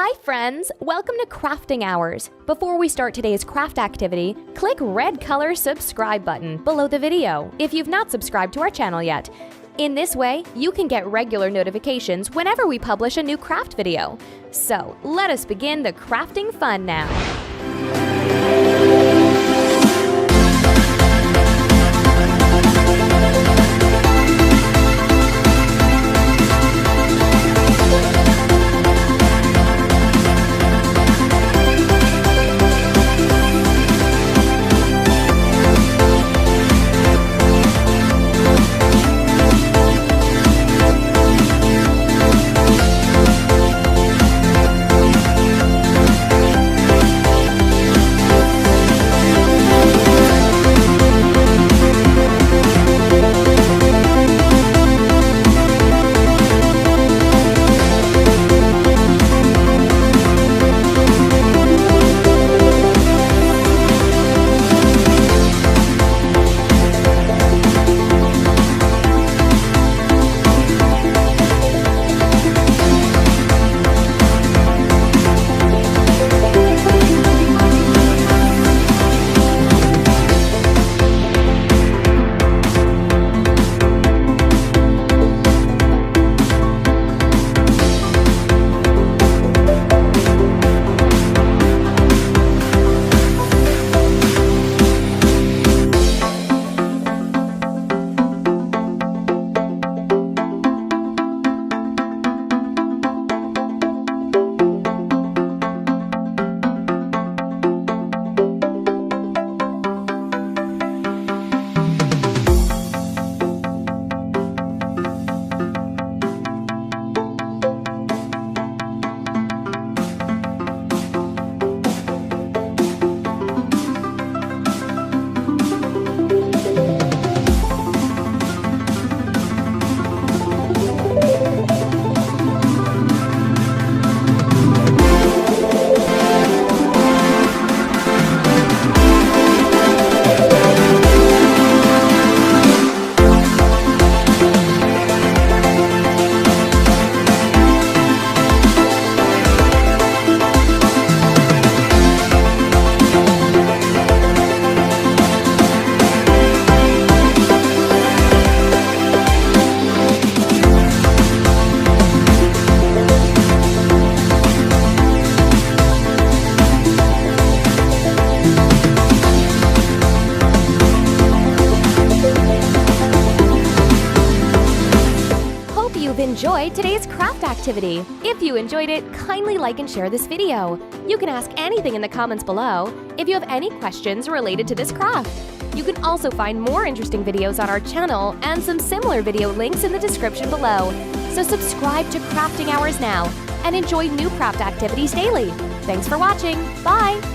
Hi friends, welcome to Crafting Hours. Before we start today's craft activity, click red color subscribe button below the video if you've not subscribed to our channel yet. In this way, you can get regular notifications whenever we publish a new craft video. So, let us begin the crafting fun now. Enjoyed today's craft activity. If you enjoyed it, kindly like and share this video. You can ask anything in the comments below if you have any questions related to this craft. You can also find more interesting videos on our channel and some similar video links in the description below. So subscribe to Crafting Hours now and enjoy new craft activities daily. Thanks for watching. Bye!